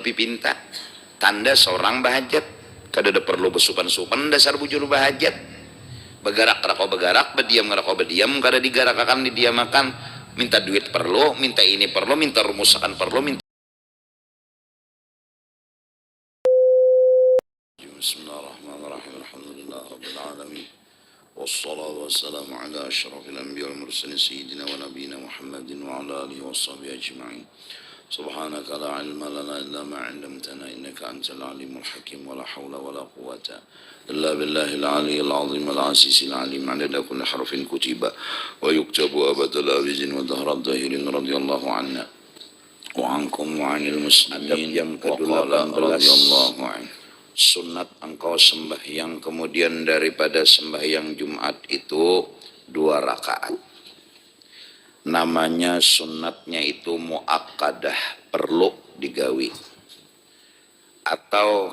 pipinta tanda seorang bahajat kada ada perlu besupan-supan dasar bujur bahajat begarak rako begarak bediam rako bediam kada digarakakan didiamakan minta duit perlu minta ini perlu minta rumusakan perlu minta. Bismillahirrahmanirrahim. Alhamdulillah rabbil alamin wassalatu wassalamu ala asyrafil anbiya wal mursalin sayyidina wa nabiyina Muhammadin wa ala alihi washabihi ajma'in. Subhanaka la ilma lana illa ma 'allamtana innaka antal alimul hakim wa la haula wa la quwwata illa billahil aliyyil azim al azizil alim 'adada kulli harfin kutiba wa yuktabu abadal awizin wa dhahra dhahirin radhiyallahu anna wa ankum wa 'anil muslimin yang ke-18 radhiyallahu anhu. Sunat engkau sembahyang kemudian daripada sembahyang Jumat itu 2 rakaat. Namanya sunatnya itu muakkadah, perlu digawi. Atau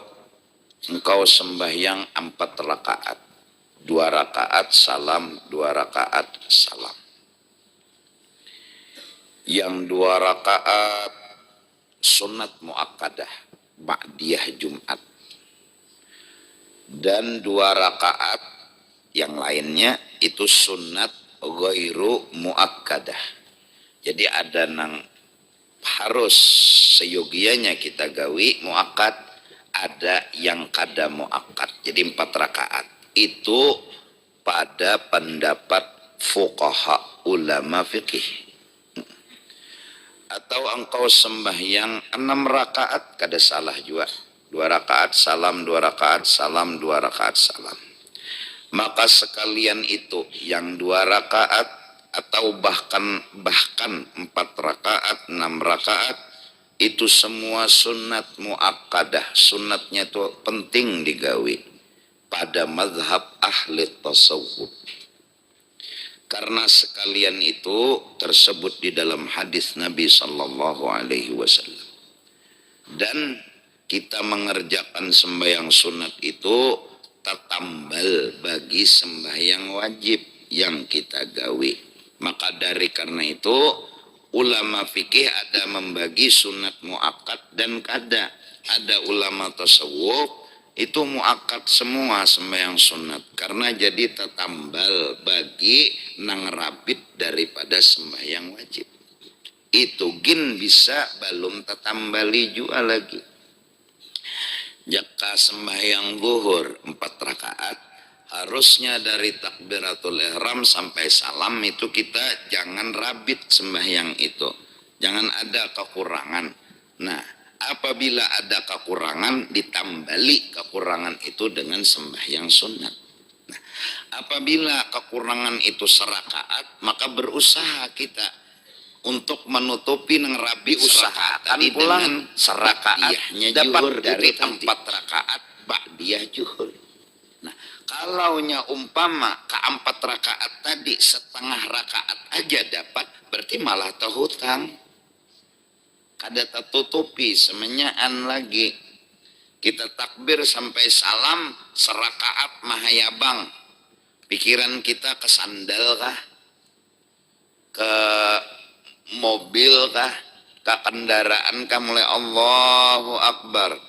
engkau sembahyang 4 rakaat, 2 rakaat salam, 2 rakaat salam. Yang 2 rakaat sunat muakkadah, ba'diyah Jumat. Dan 2 rakaat yang lainnya itu sunat ghairu muakkadah. Jadi ada nang harus seyogianya kita gawi muakkad, ada yang kada muakkad. Jadi 4 rakaat itu pada pendapat fuqaha ulama fikih. Atau engkau sembahyang 6 rakaat kada salah juga. 2 rakaat salam, 2 rakaat salam, 2 rakaat salam. Maka sekalian itu yang 2 rakaat atau bahkan 4 rakaat, 6 rakaat itu semua sunat muakkadah. Sunatnya itu penting digawi pada mazhab ahli tasawuf. Karena sekalian itu tersebut di dalam hadis Nabi sallallahu alaihi wasallam. Dan kita mengerjakan sembahyang sunat itu tatambal bagi sembahyang wajib yang kita gawi. Maka dari karena itu ulama fikih ada membagi sunat muakkad dan kada. Ada ulama tasawuf itu muakkad semua sembahyang sunat karena jadi tatambal bagi nang rabit daripada sembahyang wajib. Itu gin bisa belum tatambali juga lagi. Jika sembahyang zuhur 4 rakaat, harusnya dari takbiratul ihram sampai salam itu kita jangan rabit sembahyang itu. Jangan ada kekurangan. Nah, apabila ada kekurangan, ditambali kekurangan itu dengan sembahyang sunat. Nah, apabila kekurangan itu serakaat, maka berusaha kita untuk menutupi nang rabi usaha tadi dengan serakaatnya juhur dari 4 rakaat ba'diyah juhur. Nah, kalaunya umpama ke 4 rakaat tadi setengah rakaat aja dapat, berarti malah terhutang. Kada tertutupi semenyaan lagi. Kita takbir sampai salam serakaat mahayabang. Pikiran kita ke sandal kah? Ke mobil kah, ke kendaraan kah, mulai Allahu Akbar.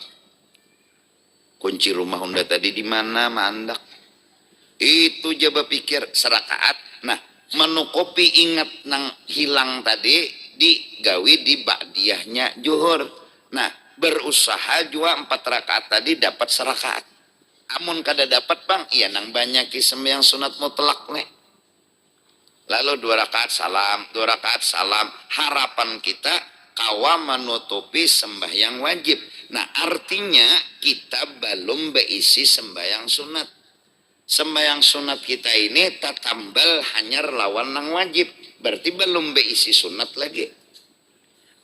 Kunci rumah Honda tadi di mana mandak? Itu coba pikir serakaat. Nah, menukopi ingat nang hilang tadi digawi di ba'diyahnya juhur. Nah, berusaha juga 4 rakaat tadi dapat serakaat. Amun kada dapat bang, iya nang banyak sembahyang sunat mutlak nih. Lalu 2 rakaat salam, 2 rakaat salam. Harapan kita kawa menutupi sembahyang wajib. Nah, artinya kita belum beisi sembahyang sunat. Sembahyang sunat kita ini tatambal hanya lawan nang wajib. Berarti belum beisi sunat lagi.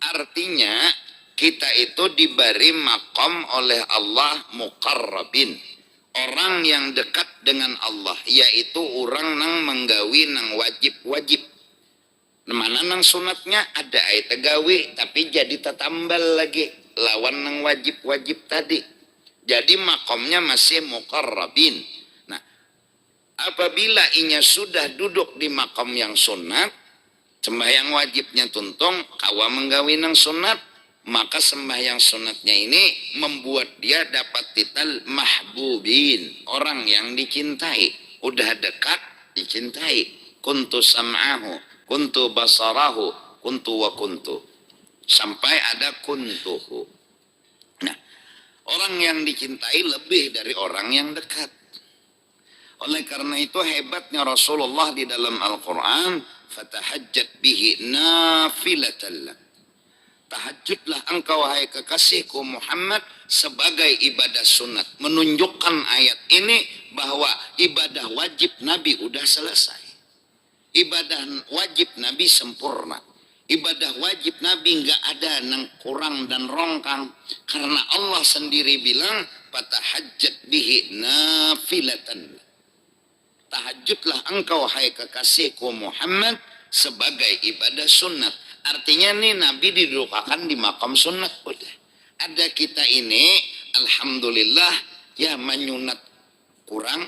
Artinya kita itu diberi makom oleh Allah muqarrabin. Orang yang dekat dengan Allah, yaitu orang nang menggawi nang wajib-wajib. Mana nang sunatnya ada ayat gawi, tapi jadi tatambal lagi lawan nang wajib-wajib tadi. Jadi makomnya masih muqarrabin. Nah, apabila inya sudah duduk di makom yang sunat, sembahyang wajibnya tuntung, kawa menggawi nang sunat, Maka sembahyang sunatnya ini membuat dia dapat titel mahbubin, orang yang dicintai. Udah dekat, dicintai. Kuntu sam'ahu, kuntu basarahu, kuntu wa kuntu. Sampai ada kuntuhu. Nah, orang yang dicintai lebih dari orang yang dekat. Oleh karena itu hebatnya Rasulullah di dalam Al-Quran, fatahajjat bihi nafilatan lak. Tahajudlah engkau wahai kekasihku Muhammad sebagai ibadah sunat. Menunjukkan ayat ini bahwa ibadah wajib Nabi udah selesai. Ibadah wajib Nabi sempurna. Ibadah wajib Nabi nggak ada yang kurang dan rongkang. Karena Allah sendiri bilang, fatahajjat bihi nafilatan. Tahajudlah engkau wahai kekasihku Muhammad sebagai ibadah sunat. Artinya nih Nabi didudukakan di makam sunat. Udah. Ada kita ini alhamdulillah ya menyunat kurang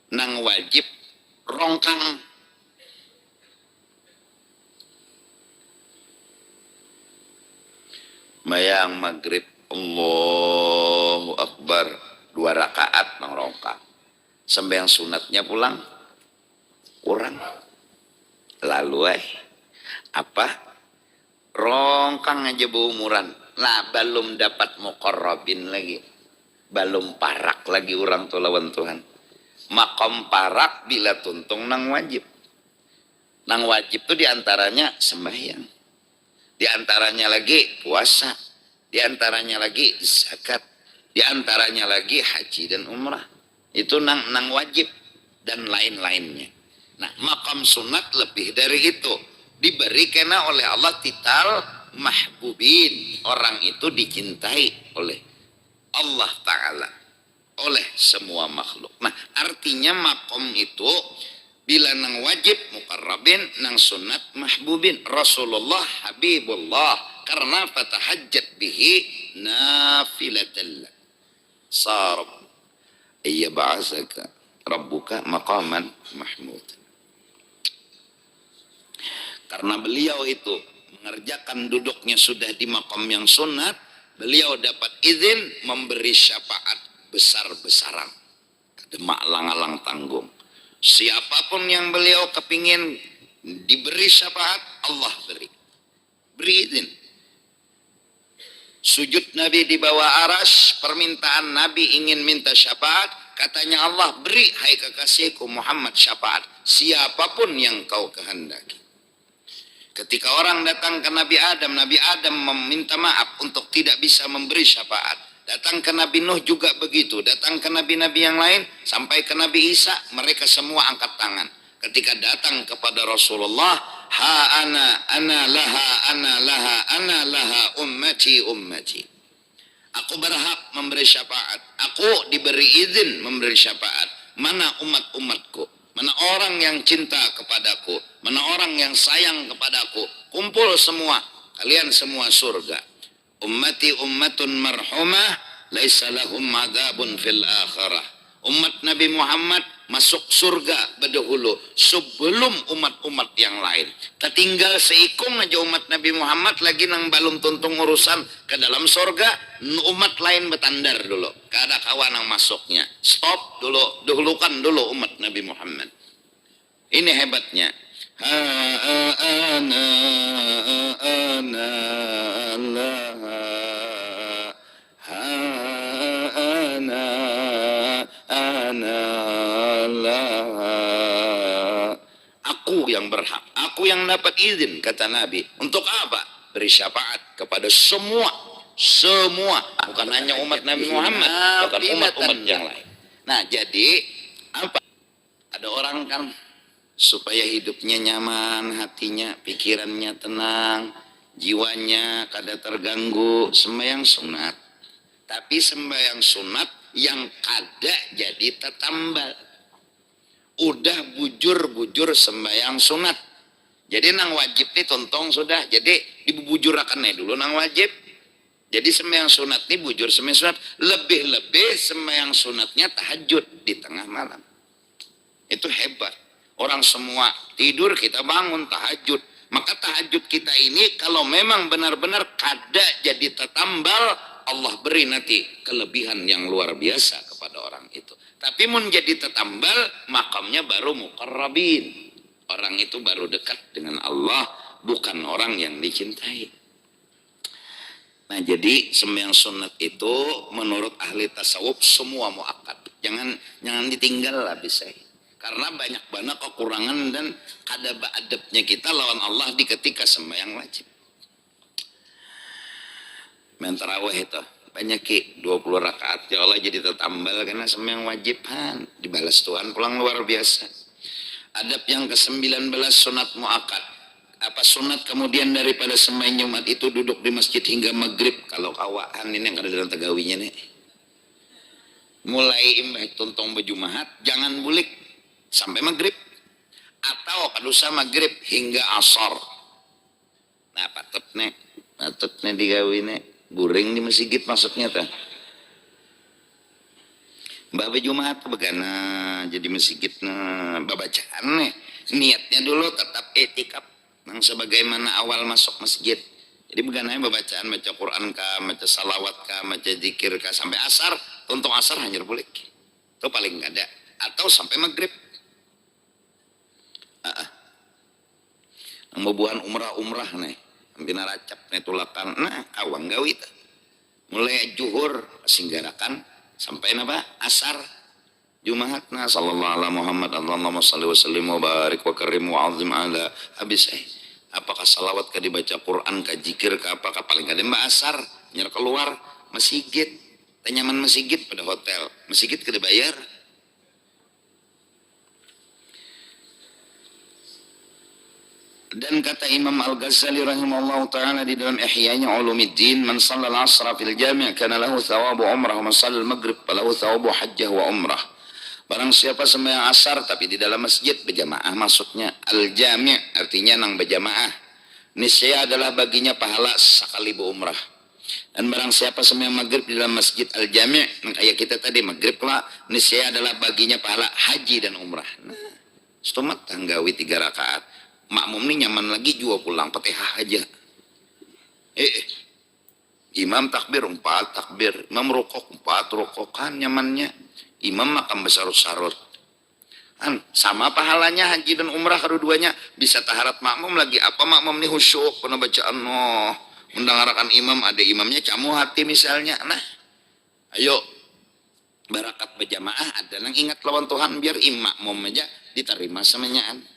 nang wajib rongkang. Mayang maghrib Allahu Akbar 2 rakaat nang rongkang. Sembahyang sunatnya pulang kurang. Lalu apa? Rongkang aja berumuran. Lah belum dapat muqarrabin lagi. Belum parak lagi orang tuh lawan Tuhan. Makom parak bila tuntung nang wajib. Nang wajib tuh diantaranya sembahyang. Diantaranya lagi puasa. Diantaranya lagi zakat. Diantaranya lagi haji dan umrah. Itu nang wajib. Dan lain-lainnya. Nah makam sunat lebih dari itu. Diberi kena oleh Allah titel mahbubin. Orang itu dicintai oleh Allah Ta'ala. Oleh semua makhluk. Nah artinya makom itu bila nang wajib muqarrabin, nang sunat mahbubin. Rasulullah Habibullah. Karena fatahajjat bihi nafilatallah. Sarab. Iya ba'asaka rabbuka maqaman mahmud. Karena beliau itu mengerjakan duduknya sudah di makam yang sunat, beliau dapat izin memberi syafaat besar-besaran. Demak lang-alang tanggung. Siapapun yang beliau kepingin diberi syafaat, Allah beri. Beri izin. Sujud Nabi di bawah aras, permintaan Nabi ingin minta syafaat, katanya Allah, beri hai kekasihku Muhammad syafaat. Siapapun yang kau kehendaki. Ketika orang datang ke Nabi Adam meminta maaf untuk tidak bisa memberi syafaat. Datang ke Nabi Nuh juga begitu. Datang ke nabi-nabi yang lain, sampai ke Nabi Isa, mereka semua angkat tangan. Ketika datang kepada Rasulullah, ana laha, ummati. Aku berhak memberi syafaat. Aku diberi izin memberi syafaat. Mana umat-umatku? Mana orang yang cinta kepadaku? Mana orang yang sayang kepadaku? Kumpul semua. Kalian semua surga. Ummati ummatun marhumah. Laisa lahum adzabun fil akhirah. Umat Nabi Muhammad masuk surga berdahulu. Sebelum umat-umat yang lain. Tertinggal seikung aja umat Nabi Muhammad. Lagi nang balum tuntung urusan ke dalam surga. Umat lain bertandar dulu. Kada kawan yang masuknya. Stop dulu. Dahulukan dulu umat Nabi Muhammad. Ini hebatnya. Ana laha. Ana laha. Aku yang berhak. Aku yang dapat izin, kata Nabi. Untuk apa? Beri syafaat kepada semua. Semua, bukan hanya umat Nabi Muhammad, bukan umat-umat yang lain. Nah, jadi apa? Ada orang kan supaya hidupnya nyaman, hatinya, pikirannya tenang, jiwanya kada terganggu, sembahyang sunat. Tapi sembahyang sunat yang kada jadi tetambal. Udah bujur-bujur sembahyang sunat. Jadi nang wajib nih tontong sudah. Jadi dibubujurakan dulu nang wajib. Jadi sembahyang sunat ini bujur sembahyang sunat. Lebih-lebih sembahyang sunatnya tahajud di tengah malam. Itu hebat. Orang semua tidur kita bangun tahajud. Maka tahajud kita ini kalau memang benar-benar kada jadi tetambal, Allah beri nanti kelebihan yang luar biasa kepada orang itu. Tapi mun jadi tetambal, makamnya baru muqarrabin. Orang itu baru dekat dengan Allah, bukan orang yang dicintai. Nah, jadi sembahyang sunat itu menurut ahli tasawuf semua muakkad. Jangan ditinggal lah bisa. Karena banyak banget kekurangan dan kada adabnya kita lawan Allah di ketika sembahyang wajib. Main tarawih itu banyak 20 rakaat ya Allah jadi tertambal karena sembahyang wajiban dibalas Tuhan pulang luar biasa. Adab yang ke-19 sunat muakkad. Apa sunat kemudian daripada sembahyang Jumat itu duduk di masjid hingga maghrib. Kalau kawaan ini yang ada dalam tegawinya nih. Mulai imbah tuntong bejumahat jangan bulik sampai maghrib atau kadusa maghrib hingga asar. Nah patutnya digawin guring di masjid maksudnya tuh. Mbak bejumahat begana jadi masjid babacaan niatnya dulu tetap etikap yang sebagaimana awal masuk masjid. Jadi begana babacaan baca Quran kah, baca salawat kah, baca zikir kah sampai asar, tuntung asar hanyar bulik. Itu paling gak ada atau sampai maghrib. Ang mabuhan umrah nih hampir naracap nih tulakan awang gawit mulai juhur singgarakan sampai napa asar Jumahat sallallahu ala Muhammad Allahumma salli wa sallim wa barik wa karim wa azim ala habis apakah salawat ka dibaca Quran ka zikir ka apakah paling kada mbak asar nyer keluar masjid tanyaman masjid pada hotel masjid kada bayar. Dan kata Imam Al-Ghazali rahimahullah ta'ala di dalam Ihya'nya Ulumuddin, man shalla al-asra fil jami' kana lahu thawabu umrah wa man shalla al-maghrib falahu thawabu hajjah wa umrah. Barang siapa sembahyang asar tapi di dalam masjid berjamaah maksudnya al-jami' artinya nang berjamaah. Niscaya adalah baginya pahala sekali umrah. Dan barang siapa sembahyang maghrib di dalam masjid al-jami' nang kayak kita tadi maghrib lah niscaya adalah baginya pahala haji dan umrah. Nah, stomat tanggawi 3 rakaat. Makmum ini nyaman lagi jua pulang Fatihah aja. Imam takbir 4 takbir, imam rukuk 4 rukukan nyamannya. Imam makan besarut-sarut. Sama pahalanya haji dan umrah kedua-duanya bisa taharat makmum lagi apa makmum ini khusyuk pernah bacaan mendengarkan imam ada imamnya camu hati misalnya. Nah, ayo barakat berjamaah ada nang ingat lawan Tuhan biar makmum aja diterima semenyaan.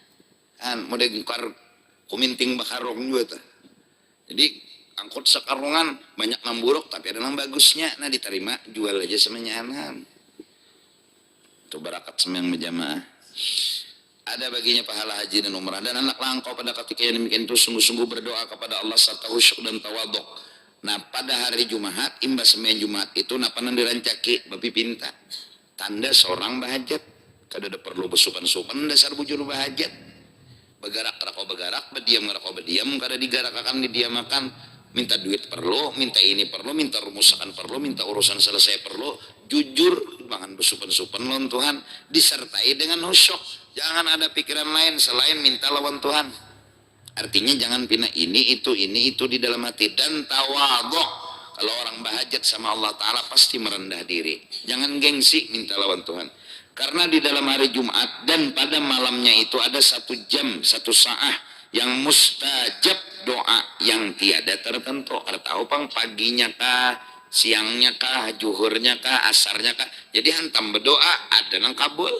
Model ngkar kuminting bakarong juga tuh. Jadi angkut sekarungan banyak namburuk tapi ada yang bagusnya nah diterima jual aja semenyaan. Itu barakat sembahyang berjamaah. Ada baginya pahala haji dan umrah dan anak langkau pada ketika yang demikian itu sungguh-sungguh berdoa kepada Allah serta khusyuk dan tawaduk. Nah pada hari Jumat imbas sembahyang Jumat itu napanan dirancaki babi pinta tanda seorang bahajat kada ada perlu besupan-supan dasar bujur bahajat. Begarak rako begarak, berdiam rako berdiam, kada digarakakan didiamakan, minta duit perlu, minta ini perlu, minta rumusakan perlu, minta urusan selesai perlu, jujur, jangan besupan-supan lawan Tuhan, disertai dengan khusyuk, jangan ada pikiran lain selain minta lawan Tuhan. Artinya jangan pindah ini itu di dalam hati dan tawaduk. Kalau orang bahajat sama Allah Ta'ala pasti merendah diri, jangan gengsi minta lawan Tuhan. Karena di dalam hari Jumat dan pada malamnya itu ada 1 jam, 1 saah yang mustajab doa yang tiada tertentu. Ada tahu pang paginya kah, siangnya kah, juhurnya kah, asarnya kah. Jadi hantam berdoa ada nang kabul.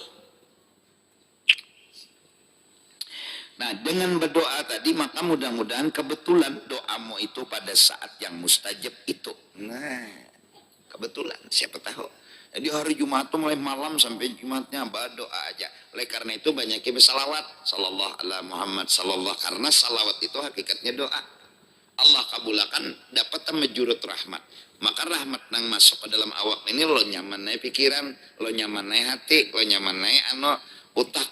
Nah dengan berdoa tadi maka mudah-mudahan kebetulan doamu itu pada saat yang mustajab itu. Nah kebetulan siapa tahu. Jadi hari Jumat itu mulai malam sampai Jumatnya berdoa aja. Oleh karena itu banyaknya bersalawat. Sallallahu ala Muhammad sallallahu. Karena salawat itu hakikatnya doa. Allah kabulakan dapat menjurut rahmat. Maka rahmat nang masuk ke dalam awak ini lo nyaman naik pikiran, lo nyaman naik hati, lo nyaman naik utak.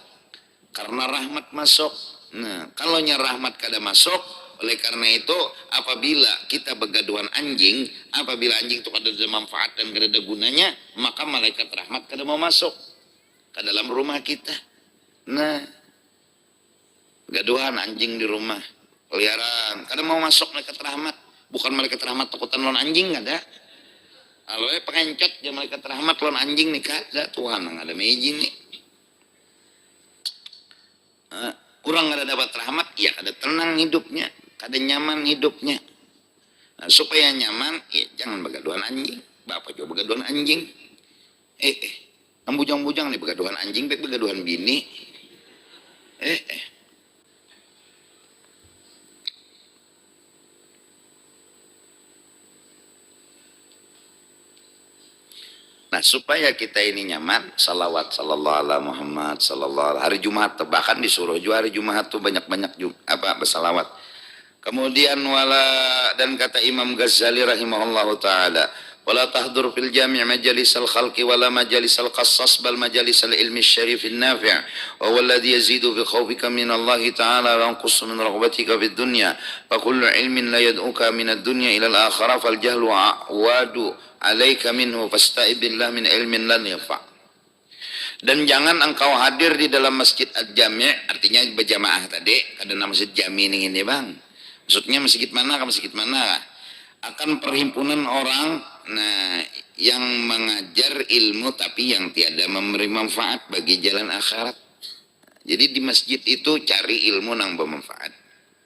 Karena rahmat masuk. Nah kalau rahmat kada masuk. Oleh karena itu apabila kita begaduhan anjing, apabila anjing itu kada ada manfaat dan kada ada gunanya, maka malaikat rahmat kada mau masuk ke dalam rumah kita. Nah, gaduhan anjing di rumah, peliharaan. Kadang mau masuk malaikat rahmat, bukan malaikat rahmat takutan lawan anjing ada. Kalau pengencot ya malaikat rahmat lawan anjing nih kada Tuhan nggak ada meji nih. Kurang ada dapat rahmat, ya kada tenang hidupnya, kada nyaman hidupnya. Nah, supaya nyaman, ya jangan begaduhan anjing. Bapak juga begaduhan anjing. Ang bujang-bujang nih begaduhan anjing, begaduhan bini. Nah, supaya kita ini nyaman, salawat sallallahu alaihi Muhammad sallallahu hari Jumat, bahkan disuruh juga hari Jumat tuh banyak-banyak bersalawat. Kemudian dan kata Imam Ghazali rahimahullahu taala, wala tahdur fil jami' majalisal khalqi wala majalisal qassas bal majalisal ilmi syarifin nafi' wa huwa alladhi yazidu bi khawfika min Allah ta'ala wa yanqusu min raghbatika fid dunya fa kullu ilmin la yad'uka min ad-dunya ila al-akhirah fal jahlu wadu alaika minhu fasta'id billah min ilmin lan yanfa'. Dan jangan engkau hadir di dalam masjid al-jami', artinya berjamaah tadi, kadang masjid jami' ini bang. Maksudnya masjid mana ke masjid mana? Akan perhimpunan orang yang mengajar ilmu tapi yang tiada memberi manfaat bagi jalan akhirat. Jadi di masjid itu cari ilmu nang bermanfaat.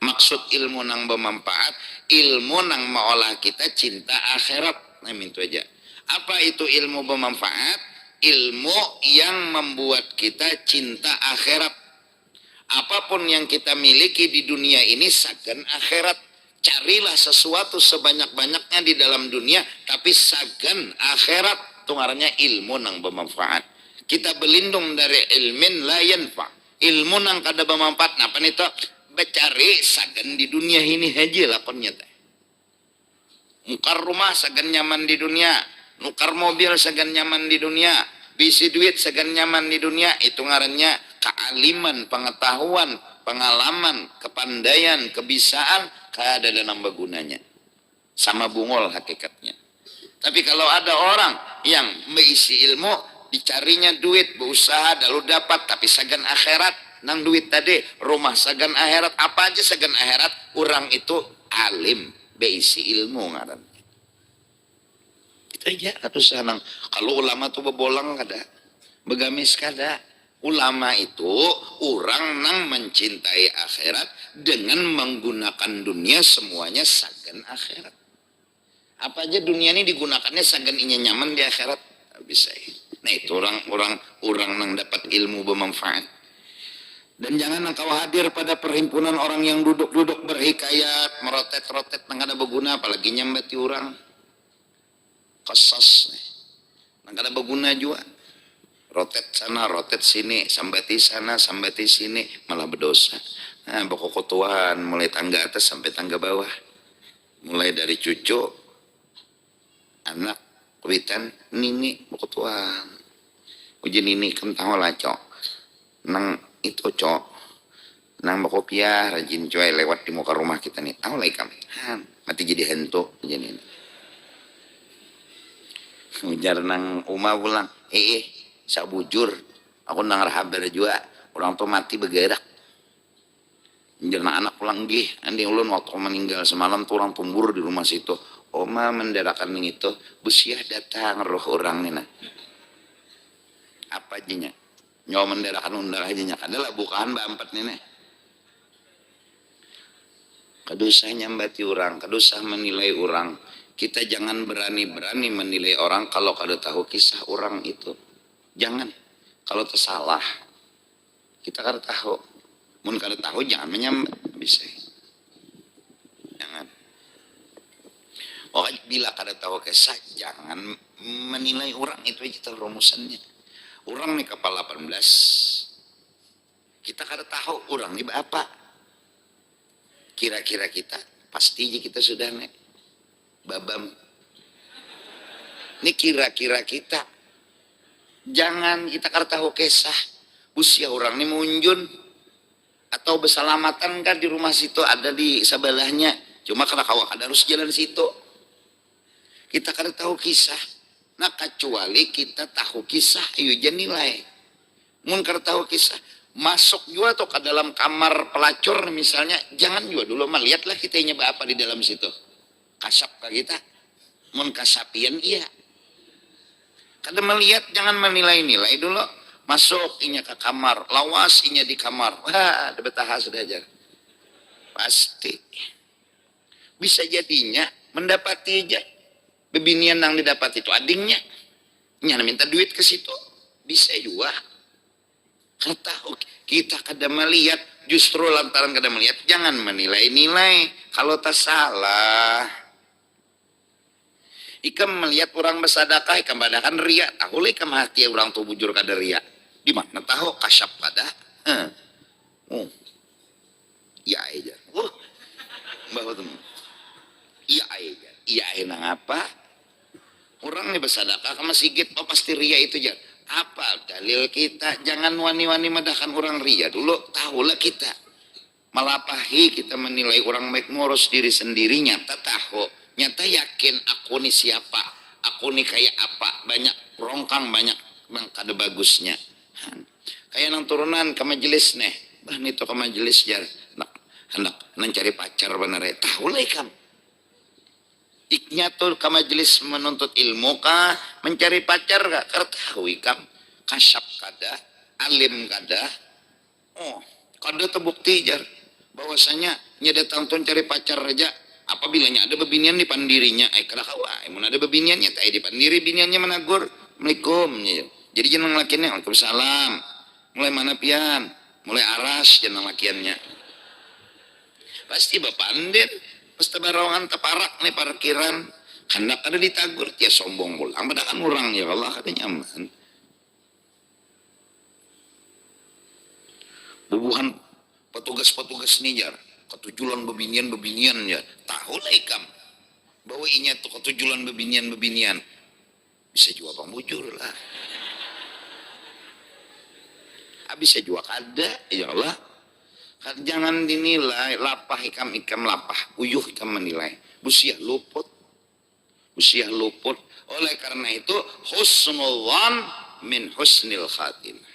Maksud ilmu nang bermanfaat, ilmu nang maolah kita cinta akhirat. Nah, itu aja. Apa itu ilmu bermanfaat? Ilmu yang membuat kita cinta akhirat. Apapun yang kita miliki di dunia ini sagan akhirat. Carilah sesuatu sebanyak-banyaknya di dalam dunia, tapi sagan akhirat. Itu ngarannya ilmu nang bermanfaat. Kita berlindung dari ilmin la yanfa. Ilmu nang kada bermanfaat. Napa nih toh? Becari sagan di dunia ini aja lakonnya teh. Nukar rumah sagan nyaman di dunia. Nukar mobil sagan nyaman di dunia. Bisi duit sagan nyaman di dunia. Itu ngarannya kealiman, pengetahuan, pengalaman, kepandaian, kebisaan, kada ada nambah gunanya. Sama bungol hakikatnya. Tapi kalau ada orang yang mengisi ilmu, dicarinya duit, berusaha, lalu dapat, tapi sagan akhirat, nang duit tadi, rumah sagan akhirat, apa aja sagan akhirat, orang itu alim, beisi ilmu ngaran. Kita aja atau sanang. Kalau ulama tuh bebolang kada, begamis kada. Ulama itu orang nang mencintai akhirat dengan menggunakan dunia semuanya sagan akhirat. Apa aja dunia ini digunakannya sagan inya nyaman di akhirat bisa. Nah itu orang nang dapat ilmu bermanfaat. Dan jangan engkau hadir pada perhimpunan orang yang duduk-duduk berhikayat, merotet-rotet nang ada berguna, apalagi nyambati orang. Qasas nang ada berguna juga. Rotet sana, rotet sini, sambati sana, sambati sini, malah berdosa. Nah, pokok Tuhan, mulai tangga atas sampai tangga bawah. Mulai dari cucu, anak, kuitan, nini, pokok Tuhan. Uji nini, kan tahu lah, cok. Nang itu, cok. Nang pokok piah, rajin cuy, lewat di muka rumah kita nih. Tahu lah kami. Mati jadi hantu, uji nini. Ujar nang Uma pulang, sabujur, aku nang rahabar juga, orang tua mati bergerak. Jangan anak pulang gih, andi ulun waktu meninggal semalam tuh orang pemburu di rumah situ. Oma menderakan itu, busiah datang roh orang nih nah. Apa aja nyawa menderakan undang aja nya, adalah bukaan bampat nih nih. Kadusah nyambati orang, kadusah menilai orang. Kita jangan berani-berani menilai orang kalau kada tahu kisah orang itu. Jangan, kalau tersalah kita kada tahu. Mun kada tahu jangan menyambat, bisa. Jangan. Oh, bila kada tahu kisah jangan menilai orang, itu aja rumusannya. Orang nih kapal 18. Kita kada tahu orang ini apa. Kira-kira kita pasti aja kita sudah nek babam. Ini kira-kira kita. Jangan kita kada tahu kisah. Usia orang ini munjun atau bersalamatan kan di rumah situ ada di sebelahnya. Cuma kada kawak ada harus jalan situ. Kita kada tahu kisah. Nah kecuali kita tahu kisah, ayo jangan nilai. Mun kada tahu kisah, masuk juga tuh ke dalam kamar pelacur misalnya, jangan juga dulu melihatlah kita nyoba apa di dalam situ. Kasap ke kita, mun kasapian iya. Kada melihat, jangan menilai-nilai dulu. Masuk inya ke kamar, lawas inya di kamar. Wah, ada betah sudah aja. Pasti. Bisa jadinya mendapati aja. Bebinian yang didapat itu adingnya. Nyana minta duit ke situ. Bisa juga. Karena tahu kita kada melihat, justru lantaran kada melihat, jangan menilai-nilai. Kalau tak salah. Ikam melihat orang bersadakah, ikam badakan ria. Tahu lah ikam hati orang tuh bujur kada ria. Di mana tahu kasyap kada? Iya aja. Bawa tuh. Iya aja. Iya nang apa? Orang nih bersadakah ke masjid, oh pasti ria itu aja. Apa dalil kita? Jangan wani-wani madakan orang ria dulu. Tahulah kita. Malapahi kita menilai orang baik ngurus diri sendiri, nyata tahu. Nyata yakin aku nih siapa. Aku nih kayak apa. Banyak rongkang, banyak kada bagusnya. Kayak nang turunan ke majelis nih. Bah nih tuh ke majelis jar. Hendak mencari pacar benar ya. Tahu lah ikam. Iknya tuh ke majelis menuntut ilmu kah, mencari pacar kah? Karena tahu ikam, kasyap kada, alim kada. Oh, kada terbukti jar. Bahwasanya nya datang tuh cari pacar aja. Apabila ada bebinian di pandirinya, kada kawa. Mun ada bebiniannya, tak di pandiri biniannya menagur, Assalamualaikum. Jadi jeneng lakiannya, Waalaikumsalam. Mulai mana pian? Mulai aras jeneng lakiannya. Pasti bapandir. Pasti barongan teparak nih parkiran. Hendak ada ditagur, dia sombong pulang. Padahal orang ya Allah kada nyaman. Bubuhan petugas-petugas nih jar. Ketujulan bebinian ya. Tahu lah ikam. Bahwa inya tuh ketujulan bebinian. Bisa juga bang bujur lah. Bisa juga kada, ya Allah. Jangan dinilai, lapah ikam lapah, uyuh ikam menilai. Busiah luput. Oleh karena itu, husnul dhan min husnil khatimah.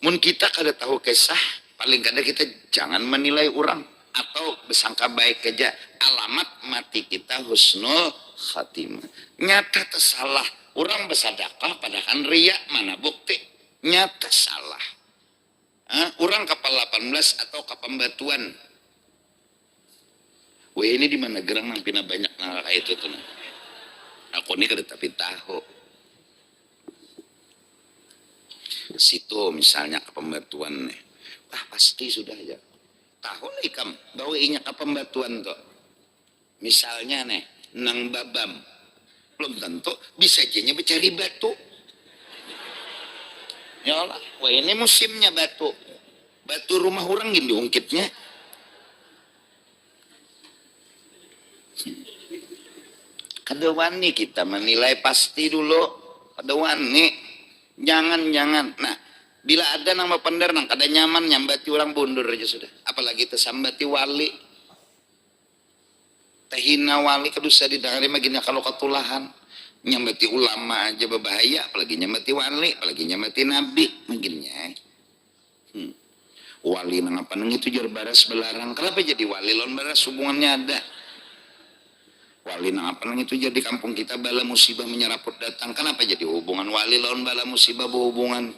Mun kita kada tahu kisah, paling kada kita jangan menilai orang atau bersangka baik aja. Alamat mati kita husnul khatimah. Nyata tersalah. Orang bersedekah padahal riya, mana bukti? Nyata salah. Orang kapal 18 atau kapal batuan. Wah ini di mana gerang nampina banyak nang kayak itu tuh. Aku ini kada tapi tahu. Situ misalnya kapal batuan nih. Wah pasti sudah ya. Tahu lah ikam bahwa inya kapal batuan tuh. Misalnya nih nang babam. Belum tentu bisa jadinya mencari batu. Ya Allah, wah ini musimnya batu. Batu rumah orang gini diungkitnya. Kada wani kita menilai pasti dulu. Kada wani. Jangan. Nah, bila ada nama pendar nang kada nyaman nyambati orang bundur aja sudah. Apalagi tersambati wali. Tehina wali kedusa didangari magina kalau ketulahan. Nyambati ulama aja berbahaya, apalagi nyambati wali, apalagi nyambati nabi, mungkinnya. Wali nang apa nang itu jar baras belarang. Kenapa jadi wali lawan baras hubungannya ada? Wali nang apa nang itu jadi kampung kita bala musibah menyeraput datang. Kenapa jadi hubungan wali lawan bala musibah berhubungan?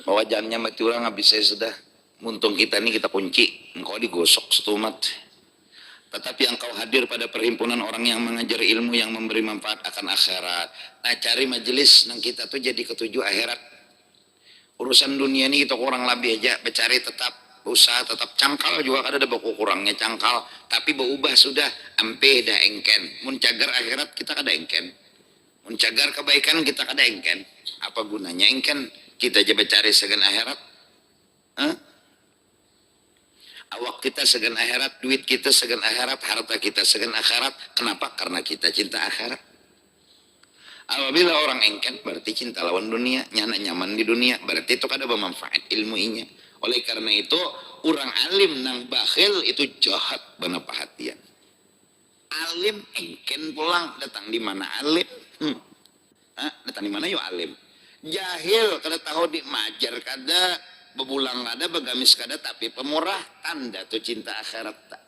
Wajannya mati orang habis saya sudah. Muntung kita ini kita kunci, engkau digosok setumat. Tetapi engkau hadir pada perhimpunan orang yang mengajar ilmu yang memberi manfaat akan akhirat. Nah cari majelis nang kita tuh jadi ketujuh akhirat. Urusan dunia ini kita kurang lebih aja, bercari tetap usaha tetap cangkal juga kada ada baku kurangnya cangkal. Tapi berubah sudah, ampe dah engken. Mun cagar akhirat kita kada engken. Mun cagar kebaikan kita kada engken. Apa gunanya engken? Kita aja bercari segan akhirat. Awak kita segan akhirat, duit kita segan akhirat, harta kita segan akhirat. Kenapa? Karena kita cinta akhirat. Apabila orang engken berarti cinta lawan dunia, nyaman di dunia, berarti itu kada bermanfaat ilmunya. Oleh karena itu, orang alim nang bakhil itu jahat bana perhatian. Alim engken pulang datang di mana alim? Datang di mana yo alim? Jahil kada tahu di majar kada bebulang kada begamis kada tapi pemurah tanda tuh cinta akhirat tak.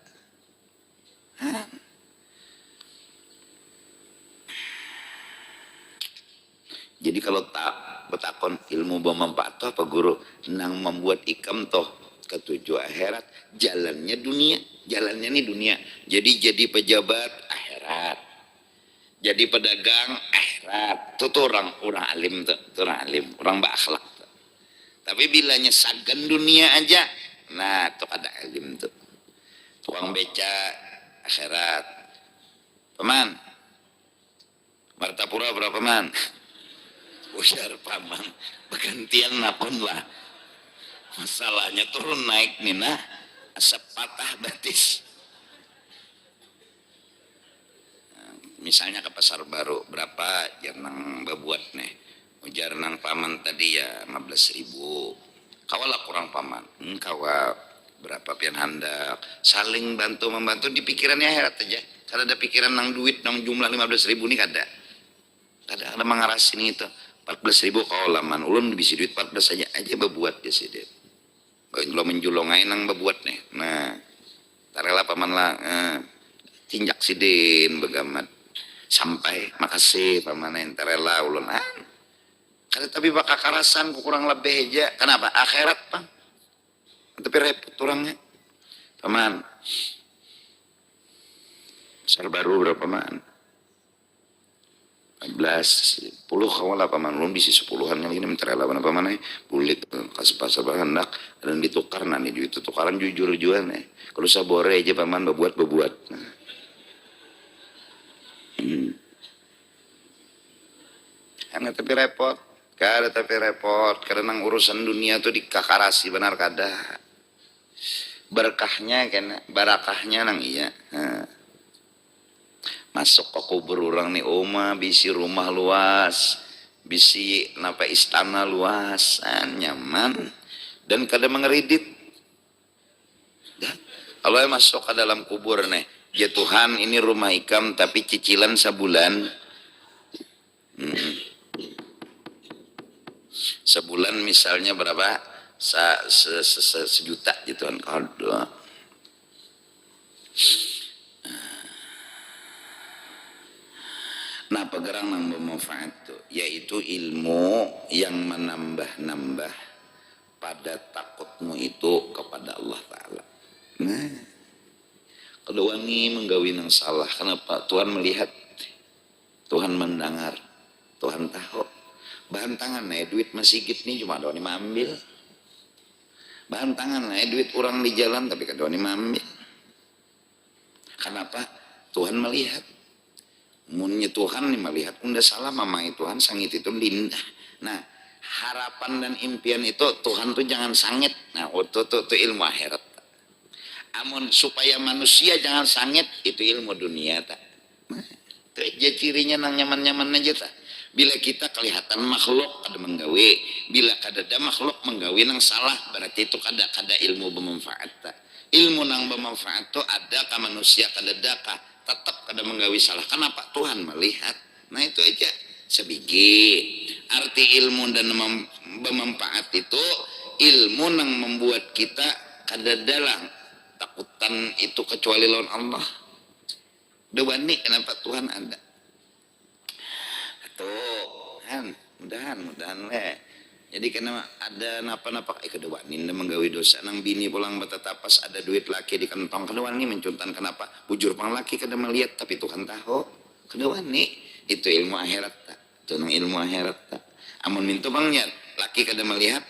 Jadi kalau tak betakon ilmu bermanfaat toh apa guru nang membuat ikam toh ketujuh akhirat jalannya dunia jalannya nih dunia jadi pejabat akhirat jadi pedagang akhirat tuh orang alim tuh orang alim orang berakhlak tuh. Tapi bilanya sagan dunia aja nah tuh ada alim tuh tukang beca akhirat paman Martapura berapa man ujar paman bergantian napon lah masalahnya turun naik nih nah asap patah batis misalnya ke pasar baru berapa yang nang bebuat nih ujar nang paman tadi ya 15.000 kawalah kurang paman kawa berapa pian hendak saling bantu membantu di pikirannya akhirat aja kada ada pikiran nang duit nang jumlah 15.000 nih kada mengarasin itu 14.000 kau laman ulun bisa duit 14 aja bebuat ya sih dia lo menjulongain nang bebuat nih nah tarela paman lah tinjak sidin begamat sampai makasih paman yang tarela ulun kada tapi bakal karasan kurang lebih aja kenapa akhirat pang tapi repot orangnya paman besar baru berapa man 10 kawala paman ulun bisi 10-an yang ini mentera lawan apa mana bulit kasih pasar hendak dan ditukar nanti duit tukaran jujur-jujuran kalau sabore aja paman bebuat nah. Tapi repot karena urusan dunia tuh dikakarasi benar kada berkahnya kena barakahnya nang iya masuk ke kubur orang nih oma bisi rumah luas bisi napa istana luas nyaman dan kada mengeridit kalau masuk ke dalam kubur nih ya Tuhan ini rumah ikam tapi cicilan sebulan sebulan misalnya berapa sejuta gitu kan kalau nah pegerang yang bermanfaat tuh yaitu ilmu yang menambah-nambah pada takutmu itu kepada Allah Ta'ala. Nah kedua ini menggawi yang salah kenapa Tuhan melihat Tuhan mendengar Tuhan tahu bahan tangan duit masjid nih cuma doang ambil bahan tangan duit orang di jalan tapi kedua ini ambil kenapa Tuhan melihat munnya Tuhan nih melihat unda salah mamai Tuhan sangit itu lindah nah harapan dan impian itu Tuhan tuh jangan sangit nah itu ilmu akhirat amun supaya manusia jangan sangit itu ilmu dunia tak nah, itu aja cirinya nang nyaman-nyaman aja tak bila kita kelihatan makhluk kada menggawe bila kada ada makhluk menggawe nang salah berarti itu kada ilmu bermanfaat tak ilmu nang bermanfaat tuh ada ka manusia kada ada ka tetap kada menggawi salah kenapa Tuhan melihat nah itu aja sebiji arti ilmu dan bermanfaat itu ilmu yang membuat kita kada dalang takutan itu kecuali lawan Allah dewani kenapa Tuhan ada tuh kan mudahan jadi kena ada napa-napa kedewani menggawi dosa nang bini pulang betetapas ada duit laki di kantong kedewani mencuntan kenapa bujur pang laki kada melihat tapi Tuhan tahu kedewani itu ilmu akhirat tak itu nang ilmu akhirat tak amun mintu bangnya laki kada melihat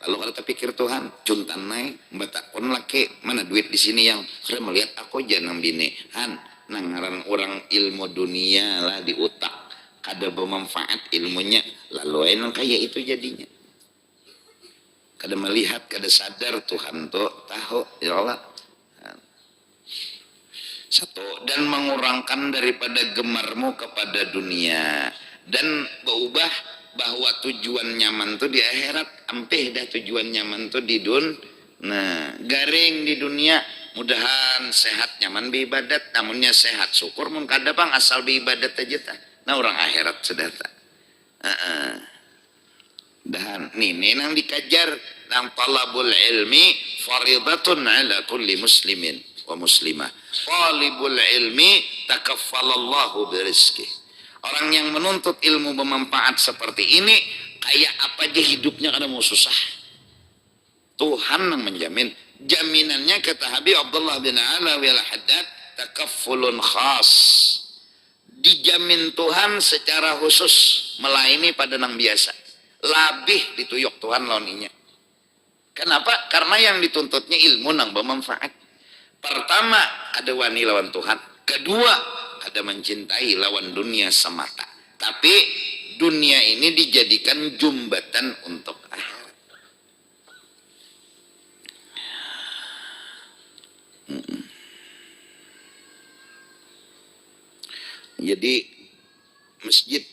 lalu kada terpikir Tuhan cuntan naik betakon laki mana duit di sini yang kada melihat aku jangan bini nang ngaran orang ilmu dunia lah di utak kada bermanfaat ilmunya lalu nang kaya itu jadinya kada melihat, kada sadar Tuhan tuh tahu ya Allah. Satu, dan mengurangkan daripada gemarmu kepada dunia dan berubah bahwa tujuan nyaman tuh di akhirat ampeh dah tujuan nyaman tuh di nah garing di dunia mudahan sehat nyaman beribadat, namunnya sehat syukur mun kada bang asal beribadat aja ta. Nah orang akhirat sudah ta. Dan ini nang dikajar nang talabul ilmi faridatun ala kulli muslimin wa muslimah. Talibul ilmi takaffalallahu birizqih. Orang yang menuntut ilmu bermanfaat seperti ini, kayak apa aja hidupnya kada mau susah. Tuhan yang menjamin. Jaminannya kata Habib Abdullah bin Alawi al-Haddad, takaffulun khas. Dijamin Tuhan secara khusus, melayani pada nang biasa. Labih dituyuk Tuhan launinya. Kenapa? Karena yang dituntutnya ilmu nang bermanfaat. Pertama, ada wani lawan Tuhan. Kedua, ada mencintai lawan dunia semata. Tapi dunia ini dijadikan jembatan untuk akhirat. Jadi masjid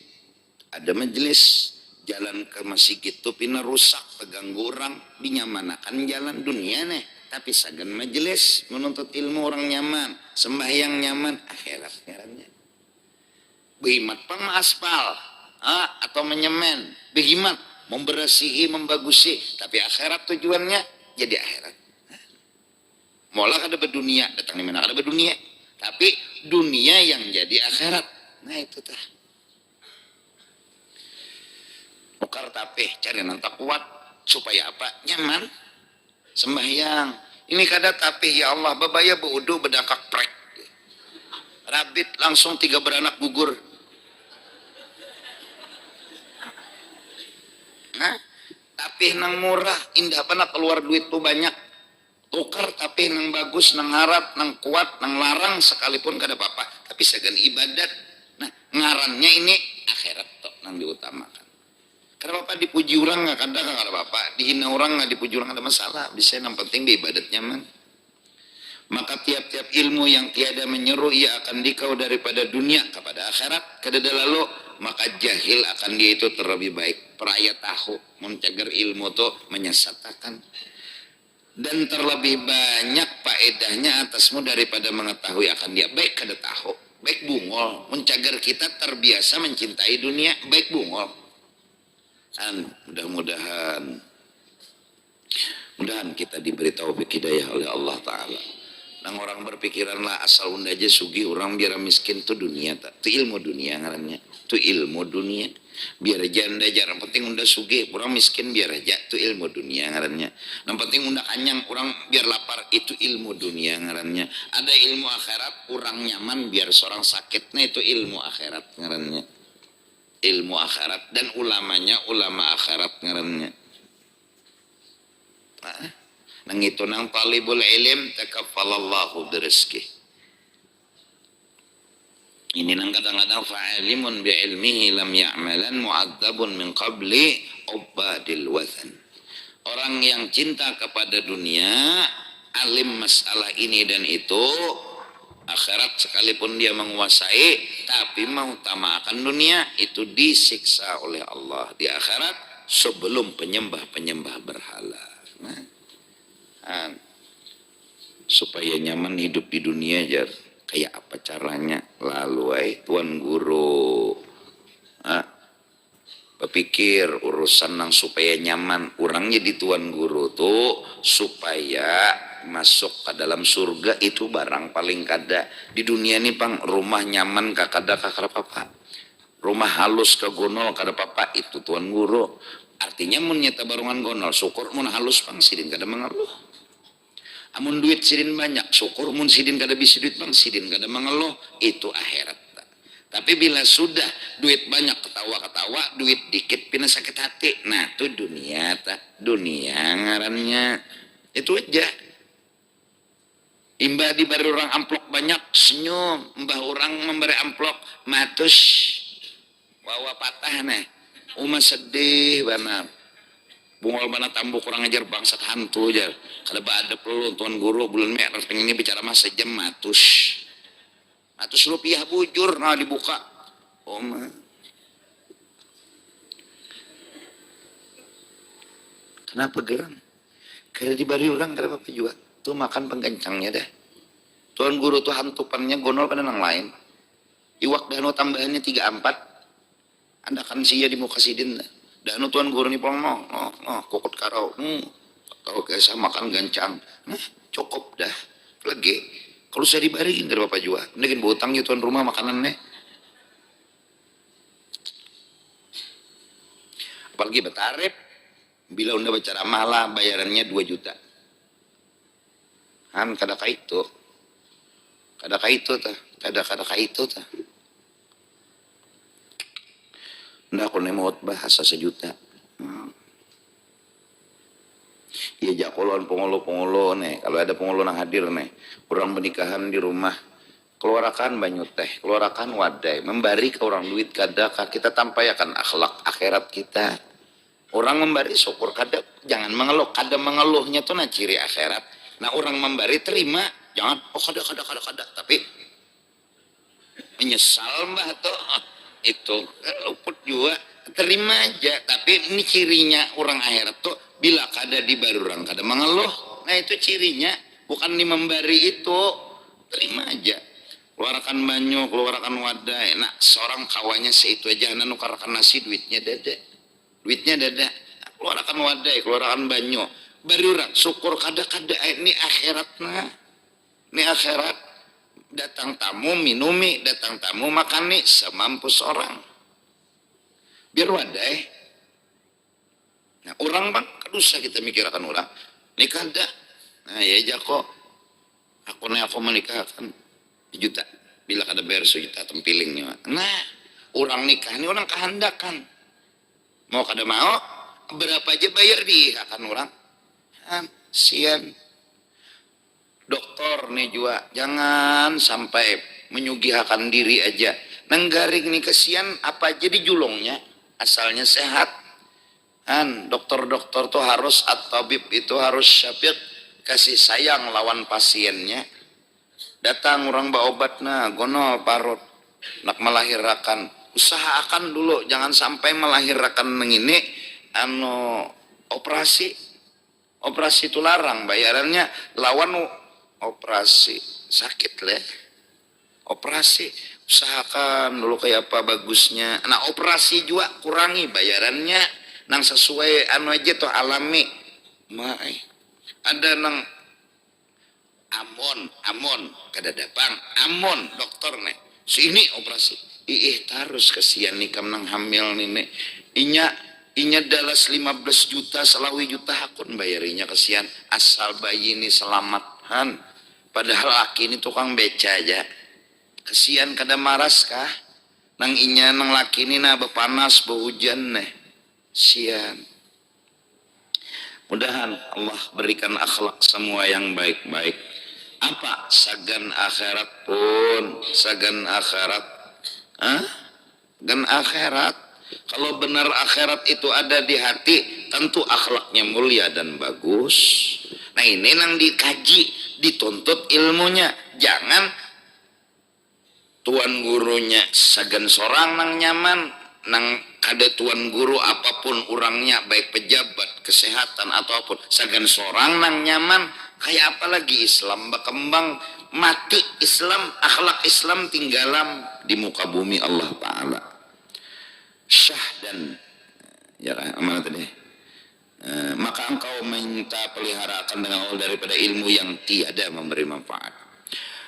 ada majelis, jalan ke masjid itu pina rusak, terganggu orang, dinyamanakan jalan dunia nih. Tapi sagan majelis menuntut ilmu orang nyaman, sembahyang nyaman, akhiratnya. Behimat pang aspal, atau menyemen, behimat membersihi, membagusi, tapi akhirat tujuannya jadi akhirat. Mola kada berdunia, datang di mana kada berdunia, tapi dunia yang jadi akhirat. Nah itu tah. Ukar tapih cari nantak kuat supaya apa? Nyaman. Sembahyang. Ini kada tapih ya Allah, babaya beudu bedangkak prek. Rabit langsung 3 beranak gugur. Nah, tapih nang murah, indah pana keluar duit tuh banyak. Tukar tapih nang bagus, nang harap, nang kuat, nang larang sekalipun kada apa-apa. Tapi segan ibadat. Nah, ngarannya ini akhirat toh nang diutamakan. Kada apa-apa dipuji orang nggak kada apa-apa, dihina orang nggak dipuji orang ada masalah. Bisa yang penting di ibadat nyaman. Maka tiap-tiap ilmu yang tiada menyeru ia akan dikau daripada dunia kepada akhirat. Kada lalu maka jahil akan dia itu terlebih baik. Peraya tahu mencagar ilmu itu menyesatkan. Dan terlebih banyak faedahnya atasmu daripada mengetahui akan dia. Baik kada tahu, baik bungol. Mencagar kita terbiasa mencintai dunia, baik bungol. Dan mudah-mudahan kita diberi taufik hidayah oleh Allah Ta'ala. Nang orang berpikiran lah asal unda aja sugi orang biar miskin tuh dunia tak. Itu ilmu dunia ngarannya. Itu ilmu dunia. Biar aja anda jarang penting unda sugi orang miskin biar aja itu ilmu dunia ngarannya. Yang penting unda kanyang orang biar lapar itu ilmu dunia ngarannya. Ada ilmu akhirat orang nyaman biar seorang sakit. Nah itu ilmu akhirat ngarannya. Ilmu akhirat dan ulamanya ulama akhirat ngarannya. Nang itu nang talibul ilim takaffalallahu birizqih. Ini nang kadang-kadang fa'alimun bi ilmihi lam ya'malan mu'adzabun min qabli ubadil wathan. Orang yang cinta kepada dunia, alim masalah ini dan itu, akhirat sekalipun dia menguasai tapi mengutamakan dunia itu disiksa oleh Allah di akhirat sebelum penyembah berhala. Supaya nyaman hidup di dunia jar kayak apa caranya lalu tuan guru berpikir urusan yang supaya nyaman orang jadi tuan guru tuh supaya masuk ke dalam surga itu barang paling kada di dunia ini pang rumah nyaman kakada apa rumah halus ke gonol kada apa itu tuan guru artinya mun nyata barungan gonol syukur mun halus pang sidin kada mengeluh amun duit sidin banyak syukur mun sidin kada bisa duit pang sidin kada mengeluh itu akhirat. Tapi bila sudah duit banyak ketawa-ketawa, duit dikit pina sakit hati. Nah, itu dunia dunia ngarannya. Itu aja. Imbah diberi orang amplop banyak senyum, mbah orang memberi amplop matus bawa patah nih. Uma sedih benar. Bungol mana tambuk kurang ajar bangsat hantu aja. Kada ada perlu tuan guru bulan Mei pengen ini bicara masa jam matus. Rp100 bujur nah dibuka oma kenapa geram karena dibari orang kenapa juga tuh makan penggancangnya dah. Tuan guru tuh hantupannya gonol pada yang lain. Iwak dano tambahannya 34. Anda kan sia di muka sidin dah. Dano tuan guru nih pong no kokot karau. Kalau kayak makan gancang. Nah, cukup dah. Lagi. Kalau saya dibariin dari Bapak Jua. Mending butang ya tuan rumah makanannya. Apalagi betarep. Bila unda bicara malah bayarannya 2 juta. Kan kadaka itu tah. Nggak aku nemot bahasa sejuta. Iya jakolon pengolo nih. Kalau ada pengolo yang hadir nih, orang pernikahan di rumah, keluarkan banyu teh, keluarkan wadai, memberi ke orang duit kadaka kita tampayakan akhlak akhirat kita. Orang memberi syukur kadang jangan mengeluh, kadang mengeluhnya tuh nah ciri akhirat. Nah orang memberi terima, jangan kada tapi menyesal mbah tuh itu luput juga terima aja. Tapi ini cirinya orang akhirat tuh bila kada di baru orang kada mengeluh. Nah itu cirinya, bukan di memberi itu terima aja. Keluarkan banyu, keluarkan wadai. Nah seorang kawannya seitu aja, nukarkan nasi duitnya dada. Keluarkan wadai, keluarkan banyu. Baruran syukur kada-kada ini akhirat nah. Ini akhirat. Datang tamu minumi, datang tamu makan nih semampu seorang. Biar wadai. Nah orang bang, kadusa kita mikirkan orang. Ini kada. Nah ya aja kok. Aku menikahkan juta. Bila kada bayar sejuta tempilingnya. Nah orang nikah ini orang kehendakan. Mau kada mau, berapa aja bayar akan orang. Sian. Dokter nih juga, jangan sampai menyugihakan diri aja. Nenggaring nih kesian apa aja dijulungnya, asalnya sehat. Dokter-dokter tuh harus at-tabib itu harus syafiq, kasih sayang lawan pasiennya. Datang orang bawa obat nah, gonol parut, nak melahirkan. Usahakan dulu jangan sampai melahirkan ini operasi itu larang bayarannya lawan operasi sakit leh. Operasi usahakan dulu kayak apa bagusnya. Nah operasi juga kurangi bayarannya nang sesuai aja tuh alami. Ada nang amon kada dapang amon dokter nih sini operasi terus kesian nih kam nang hamil nih inya dalas 15 juta selawi juta hakun bayarinya kesian asal bayi ini selamatkan. Padahal laki ini tukang beca aja kesian kada maras kah nang inya nang laki ini nah bepanas behujan nih sian. Mudahan Allah berikan akhlak semua yang baik-baik. Apa sagan akhirat pun sagan akhirat gan akhirat. Kalau benar akhirat itu ada di hati, tentu akhlaknya mulia dan bagus. Nah ini nang dikaji, dituntut ilmunya. Jangan tuan gurunya sagan sorang nang nyaman, nang ada tuan guru apapun orangnya, baik pejabat, kesehatan ataupun sagan sorang nang nyaman. Kayak apa lagi Islam berkembang, mati Islam, akhlak Islam tinggalam di muka bumi Allah Ta'ala. Syah dan ya mana tadi maka engkau minta peliharakan dengan Allah daripada ilmu yang tiada memberi manfaat.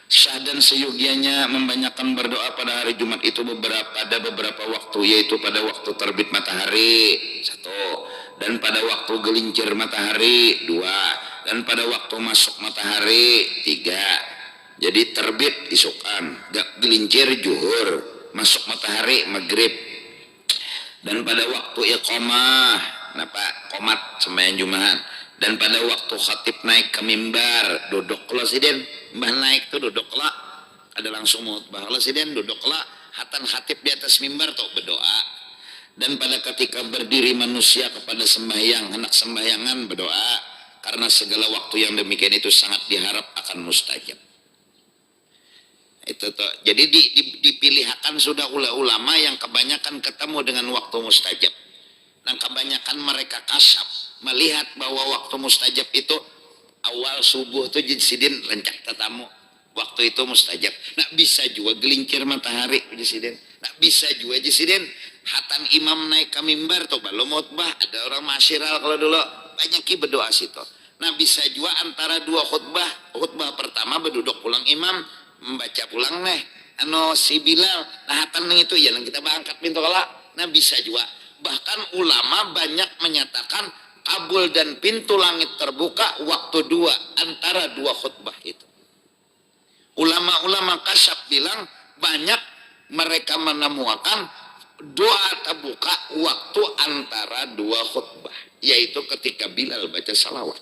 Syah dan seyogianya membanyakkan berdoa pada hari Jumat itu ada beberapa waktu, yaitu pada waktu terbit matahari 1, dan pada waktu gelincir matahari 2, dan pada waktu masuk matahari 3. Jadi terbit isukan, gelincir juhur, masuk matahari maghrib. Dan pada waktu iqamah, komat sembahyang Jumat. Dan pada waktu khatib naik ke mimbar, duduklah siden, mbah naik tuh duduklah. Ada langsung mutbah lah siden, duduklah. Hatan khatib di atas mimbar tuh berdoa. Dan pada ketika berdiri manusia kepada sembahyang, hendak sembahyangan berdoa. Karena segala waktu yang demikian itu sangat diharap akan mustajab. Itu tuh. Jadi dipilihkan sudah ulama yang kebanyakan ketemu dengan waktu mustajab. Dan kebanyakan mereka kasyaf melihat bahwa waktu mustajab itu awal subuh tuh jisidin rencak tatamu waktu itu mustajab. Nak bisa juga gelincir matahari jisidin. Nak bisa juga jisidin hatan imam naik ke mimbar tuh belum khutbah ada orang masyiral kalau dulu banyak ki berdoa situ. Nah bisa juga antara dua khutbah pertama berduduk pulang imam membaca pulang nih si Bilal nah hatan itu ya kita bangkat pintu kala. Nah bisa juga bahkan ulama banyak menyatakan kabul dan pintu langit terbuka waktu dua antara dua khutbah itu. Ulama-ulama kasyaf bilang banyak mereka menemukan doa terbuka waktu antara dua khutbah yaitu ketika Bilal baca salawat.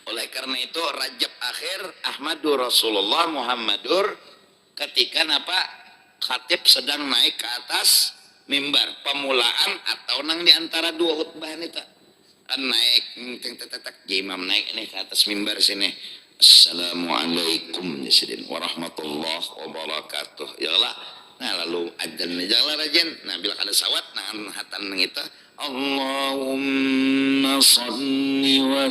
Oleh karena itu Rajab akhir Ahmadur Rasulullah Muhammadur ketika napa khatib sedang naik ke atas mimbar pemulaan atau nang di antara dua khutbah itu kan naik imam naik ini ke atas mimbar sini Assalamualaikum warahmatullahi wabarakatuh ya Allah. Nah lalu adzan janganlah rajin nah bila ada sawat nah hatan nang itu Allahumma salli wa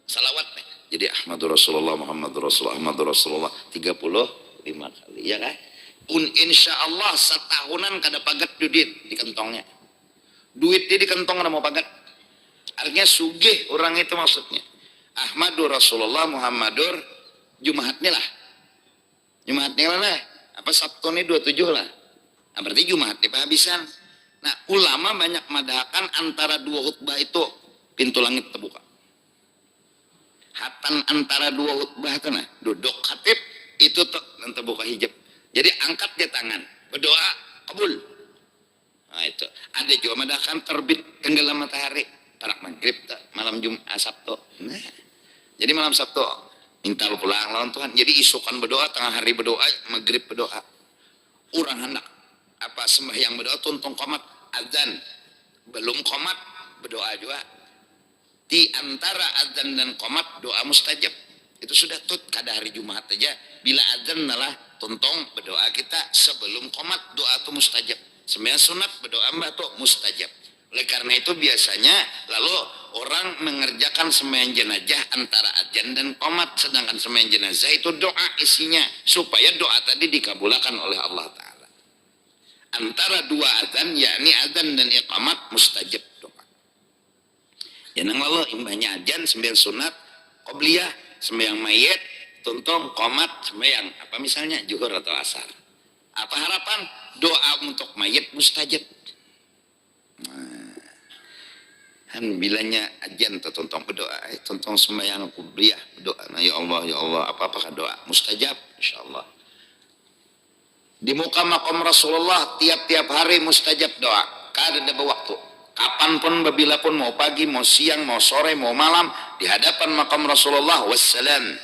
salawat nih. Jadi Ahmadur Rasulullah Muhammadur Rasulullah Ahmadur Rasulullah 35 kali ya kan. Insya Allah setahunan kada pagat duit di kantongnya. Duit di kantong kada mau pagat. Artinya sugih orang itu maksudnya. Ahmadur Rasulullah Muhammadur Jumaatnya lah. Jumaatnya lah. Apa Sabtu ini 27 lah. Nah berarti Jumaatnya penghabisan. Nah ulama banyak madhakan antara dua khutbah itu pintu langit terbuka. Hatan antara dua khutbah itu nah duduk khatib itu tuh terbuka hijab. Jadi angkat dia tangan berdoa kabul. Nah itu ada juga madhakan terbit tenggelam matahari pada maghrib malam Jumat Sabtu. Nah jadi malam Sabtu minta pulang lawan Tuhan. Jadi isukan berdoa tengah hari berdoa maghrib berdoa. Orang hendak apa sembahyang berdoa tuntung qomat azan belum qomat berdoa juga. Di antara azan dan qomat doa mustajab itu sudah tut kada hari Jumat aja bila azan nalah tuntong berdoa kita sebelum qomat doa itu mustajab sembahyang sunat berdoa mbak tuh mustajab. Oleh karena itu biasanya lalu orang mengerjakan sembahyang jenazah antara azan dan qomat sedangkan sembahyang jenazah itu doa isinya supaya doa tadi dikabulkan oleh Allah Ta'ala antara dua azan yakni azan dan iqamat mustajab doa. Ya nang lalu imbahnya ajan sembahyang sunat qobliyah sembahyang mayit tuntong qomat sembahyang apa misalnya zuhur atau asar apa harapan doa untuk mayit mustajab. Nah, kan bilanya ajan tuntong berdoa tuntong sembahyang qobliyah berdoa nah ya Allah apa doa mustajab insyaallah. Di muka makom Rasulullah tiap-tiap hari mustajab doa kada ada waktu. Kapanpun, babila pun, mau pagi, mau siang, mau sore, mau malam, di hadapan makam Rasulullah wassalam.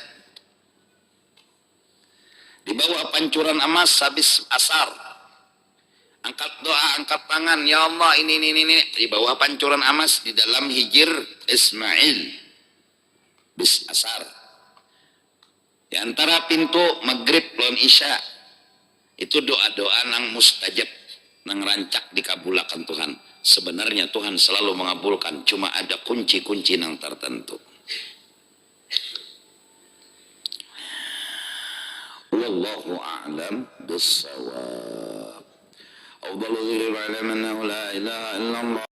Di bawah pancuran emas habis asar. Angkat doa, angkat tangan, ya Allah ini. Di bawah pancuran emas di dalam hijir Ismail. Bis asar. Di antara pintu maghrib lawan isya. Itu doa-doa nang mustajab. Nang rancak dikabulkan Tuhan. Sebenarnya Tuhan selalu mengabulkan, cuma ada kunci-kunci yang tertentu. Wallahu a'lam bissawab. Afdalu dzikri ba'da man la ilaha illallah